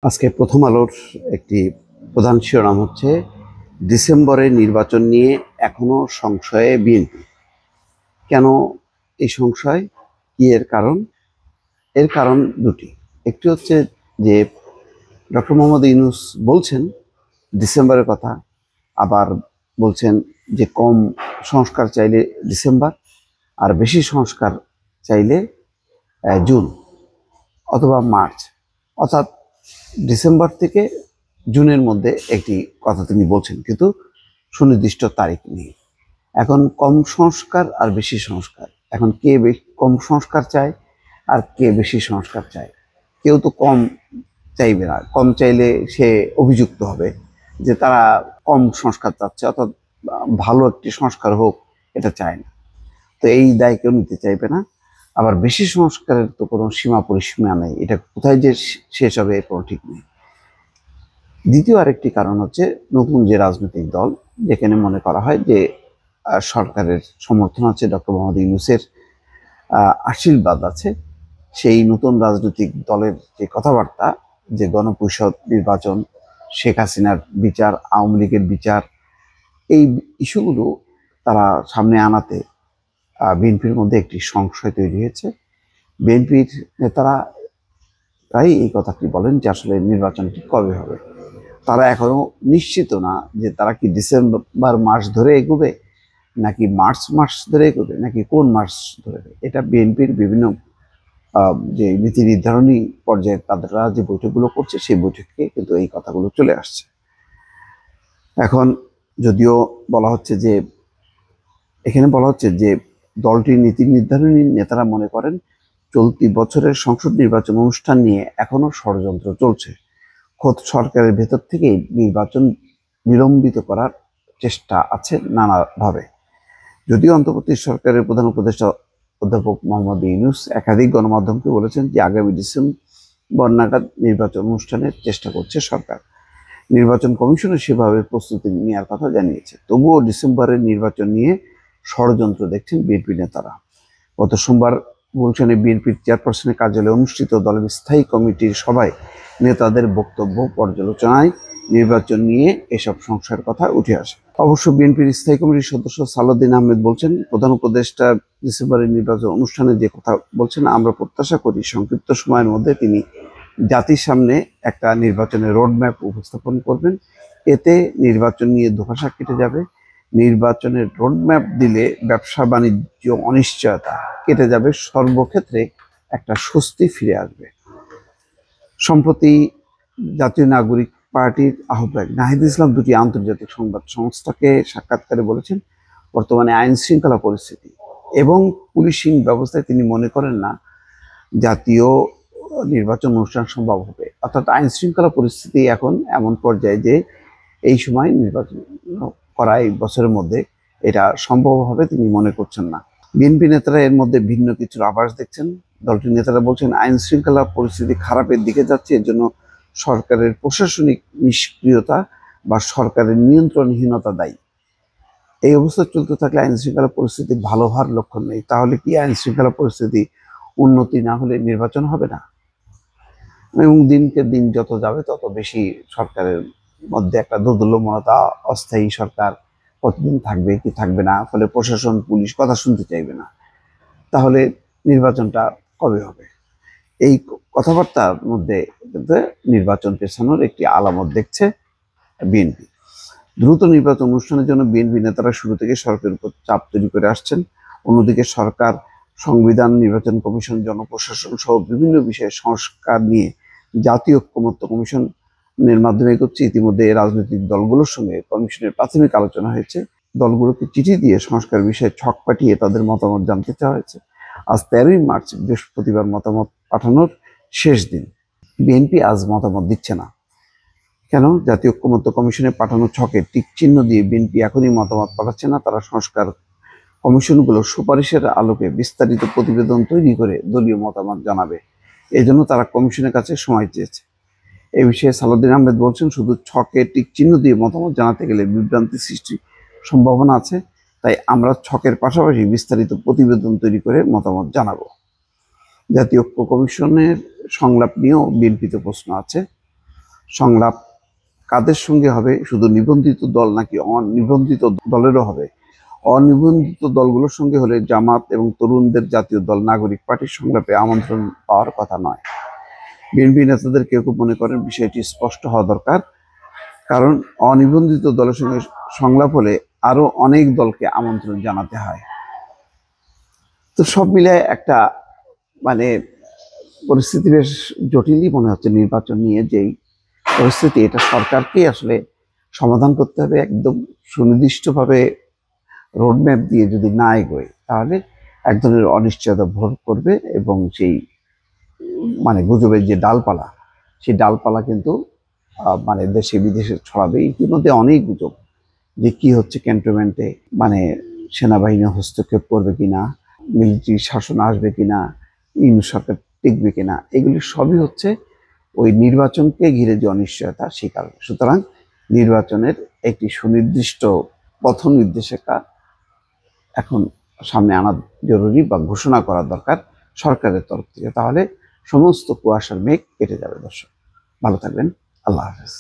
আজকে প্রথম আলোর একটি প্রধান শিরোনাম হচ্ছে ডিসেম্বরে নির্বাচন নিয়ে এখনো সংশয়ে বিএনপি। কেন এই সংশয়? কি এর কারণ? এর কারণ দুটি। একটি হচ্ছে যে ডক্টর মোহাম্মদ ইউনূস বলছেন ডিসেম্বরের কথা, আবার বলছেন যে কম সংস্কার চাইলে ডিসেম্বর, আর বেশি সংস্কার চাইলে জুন অথবা মার্চ, অর্থাৎ ডিসেম্বর থেকে জুনের মধ্যে একটি কথা তিনি বলছেন, কিন্তু সুনির্দিষ্ট তারিখ নেই। এখন কম সংস্কার আর বেশি সংস্কার, এখন কে কম সংস্কার চায় আর কে বেশি সংস্কার চায়? কেউ তো কম চাইবে না, কম চাইলে সে অভিযুক্ত হবে যে তারা কম সংস্কার চাচ্ছে, অর্থাৎ ভালো একটি সংস্কার হোক এটা চায় না। তো এই দায় কেউ নিতে চাইবে না। আবার বেশি সংস্কারের তো কোনো সীমা পরিসীমা নেই, এটা কোথায় যে শেষ হবে এর কোনো ঠিক নেই। দ্বিতীয় আরেকটি কারণ হচ্ছে নতুন যে রাজনৈতিক দল, যেখানে মনে করা হয় যে সরকারের সমর্থন আছে, ডক্টর মোহাম্মদ ইউনূসের আশীর্বাদ আছে, সেই নতুন রাজনৈতিক দলের যে কথাবার্তা, যে গণপরিষদ নির্বাচন, শেখ হাসিনার বিচার, আওয়ামী লীগের বিচার, এই ইস্যুগুলো তারা সামনে আনাতে বিএনপির মধ্যে একটি সংশয় তৈরি হয়েছে। বিএনপির নেতারা প্রায় এই কথাটি বলেন যে আসলে নির্বাচনটি কবে হবে। তারা এখনো নিশ্চিত না যে তারা কি ডিসেম্বর মাস ধরে এগোবে, নাকি মার্চ মাস ধরে এগোবে, নাকি কোন মাস ধরে। এটা বিএনপির বিভিন্ন যে নীতি নির্ধারণী পর্যায়ে তারা যে বৈঠকগুলো করছে, সেই বৈঠকে কিন্তু এই কথাগুলো চলে আসছে। এখন যদিও বলা হচ্ছে যে, এখানে বলা হচ্ছে যে দলটির নীতি নির্ধারণী নেতারা মনে করেন চলতি বছরের সংসদ নির্বাচন অনুষ্ঠান নিয়ে এখনো ষড়যন্ত্র চলছে। খোদ সরকারের ভেতর থেকেই নির্বাচন বিলম্বিত করার চেষ্টা আছে নানাভাবে। যদিও অন্তর্বর্তী সরকারের প্রধান উপদেষ্টা অধ্যাপক মোহাম্মদ ইউনূস একাধিক গণমাধ্যমকে বলেছেন যে আগামী ডিসেম্বর নাগাদ নির্বাচন অনুষ্ঠানের চেষ্টা করছে সরকার। নির্বাচন কমিশনের সেভাবে প্রস্তুতি নেওয়ার কথা জানিয়েছে। তবুও ডিসেম্বরের নির্বাচন নিয়ে ষড়যন্ত্র দেখছেন বিএনপি নেতারা। গত সোমবার গুলশানে বিএনপির চেয়ারপারসনের কার্যালয়ে অনুষ্ঠিত দলের স্থায়ী কমিটির সভায় নেতাদের বক্তব্য পর্যালোচনায় নির্বাচন নিয়ে এসব সংশয়ের কথা উঠে আসে। অবশ্য বিএনপির স্থায়ী কমিটির সদস্য সালাউদ্দিন আহমেদ বলছেন, প্রধান উপদেষ্টা ডিসেম্বরের নির্বাচন অনুষ্ঠানে যে কথা বলছেন, আমরা প্রত্যাশা করি সংক্ষিপ্ত সময়ের মধ্যে তিনি জাতির সামনে একটা নির্বাচনের রোডম্যাপ উপস্থাপন করবেন। এতে নির্বাচন নিয়ে ধোঁয়াশা কেটে যাবে। নির্বাচনের রোডম্যাপ দিলে ব্যবসা বাণিজ্য অনিশ্চয়তা কেটে যাবে, সর্বক্ষেত্রে একটা স্বস্তি ফিরে আসবে। সম্প্রতি জাতীয় নাগরিক পার্টির আহ্বায়ক নাহিদ ইসলাম দুটি আন্তর্জাতিক সংবাদ সংস্থাকে সাক্ষাৎকারে বলেছেন, বর্তমানে আইন শৃঙ্খলা পরিস্থিতি এবং পুলিশিং ব্যবস্থায় তিনি মনে করেন না জাতীয় নির্বাচন অনুষ্ঠান সম্ভব হবে। অর্থাৎ আইন শৃঙ্খলা পরিস্থিতি এখন এমন পর্যায়ে যে এই সময় নির্বাচন করা এই বছরের মধ্যে এটা সম্ভব হবে তিনি মনে করছেন না। বিএনপি নেতারা এর মধ্যে ভিন্ন কিছুর আভাস দেখছেন। দলটির নেতারা বলছেন আইন শৃঙ্খলা পরিস্থিতি খারাপের দিকে যাচ্ছে, এর জন্য সরকারের প্রশাসনিক নিষ্ক্রিয়তা বা সরকারের নিয়ন্ত্রণহীনতা দায়ী। এই অবস্থা চলতে থাকলে আইন শৃঙ্খলা পরিস্থিতি ভালো হওয়ার লক্ষণ নেই। তাহলে কি আইন শৃঙ্খলা পরিস্থিতি উন্নতি না হলে নির্বাচন হবে না? এবং দিনকে দিন যত যাবে তত বেশি সরকারের মধ্যে একটা দোদুল্যমনতা, অস্থায়ী সরকার কতদিন থাকবে কি থাকবে না, ফলে প্রশাসন পুলিশ কথা শুনতে চাইবে না। তাহলে নির্বাচনটা কবে হবে? এই কথাবার্তার মধ্যে নির্বাচন পেছানোর একটি আলামত দেখছে বিএনপি। দ্রুত নির্বাচন অনুষ্ঠানের জন্য বিএনপি নেতারা শুরু থেকে সরকারের উপর চাপ তৈরি করে আসছেন। অন্যদিকে সরকার সংবিধান, নির্বাচন কমিশন, জনপ্রশাসন সহ বিভিন্ন বিষয়ে সংস্কার নিয়ে জাতীয় ঐক্যমত্য কমিশনের মাধ্যমে এগোচ্ছে। ইতিমধ্যে রাজনৈতিক দলগুলোর সঙ্গে কমিশনের প্রাথমিক আলোচনা হয়েছে। দলগুলোকে চিঠি দিয়ে সংস্কার বিষয়ে ছক পাঠিয়ে তাদের মতামত জানতে চাওয়া হয়েছে। আজ 13ই মার্চ বৃহস্পতিবার মতামত পাঠানোর শেষ দিন। বিএনপি আজ মতামত দিচ্ছে না কেন? জাতীয় ঐক্যমত্য কমিশনে পাঠানো ছকে টিক চিহ্ন দিয়ে বিএনপি এখনই মতামত পাঠাচ্ছে না। তারা সংস্কার কমিশনগুলোর সুপারিশের আলোকে বিস্তারিত প্রতিবেদন তৈরি করে দলীয় মতামত জানাবে। এজন্য তারা কমিশনের কাছে সময় চেয়েছে। এই বিষয়ে সালাউদ্দিন আহমেদ বলছেন, শুধু ছকে টিক চিহ্ন দিয়ে মতামত জানাতে গেলে বিভ্রান্তি সৃষ্টির সম্ভাবনা আছে, তাই আমরা ছকের পাশাপাশি বিস্তারিত প্রতিবেদন তৈরি করে মতামত জানাবো। জাতীয় ঐক্য কমিশনের সংলাপ নিয়েও বিএনপিতে প্রশ্ন আছে। সংলাপ কাদের সঙ্গে হবে, শুধু নিবন্ধিত দল নাকি অনিবন্ধিত দলেরও হবে? অনিবন্ধিত দলগুলোর সঙ্গে হলে জামাত এবং তরুণদের জাতীয় দল নাগরিক পার্টির সংলাপে আমন্ত্রণ পাওয়ার কথা নয়। বিএনপি নেতাদের কেউ কেউ মনে করেন বিষয়টি স্পষ্ট হওয়া দরকার, কারণ অনিবন্ধিত দলের সঙ্গে সংলাপ হলে আরো অনেক দলকে আমন্ত্রণ জানাতে হয়। তো সব মিলে একটা মানে পরিস্থিতি বেশ জটিলই মনে হচ্ছে। নির্বাচন নিয়ে যেই পরিস্থিতি, এটা সরকারকেই আসলে সমাধান করতে হবে। একদম সুনির্দিষ্টভাবে রোডম্যাপ দিয়ে যদি না এগোয়, তাহলে এক ধরনের অনিশ্চয়তা ভর করবে এবং সেই মানে গুজবের যে ডালপালা, সেই ডালপালা কিন্তু মানে দেশে বিদেশে ছড়াবে। ইতিমধ্যে অনেক গুজব যে কি হচ্ছে ক্যান্টনমেন্টে, মানে সেনাবাহিনী হস্তক্ষেপ করবে কিনা, মিলিটারি শাসন আসবে কিনা, সরকার টিকবে কিনা, এগুলি সবই হচ্ছে ওই নির্বাচনকে ঘিরে যে অনিশ্চয়তা, সেই কারণে। সুতরাং নির্বাচনের একটি সুনির্দিষ্ট পথ নির্দেশিকা এখন সামনে আনা জরুরি বা ঘোষণা করা দরকার সরকারের তরফ থেকে, তাহলে সমস্ত কুয়াশার মেঘ কেটে যাবে। দর্শক, ভালো থাকবেন। আল্লাহ হাফেজ।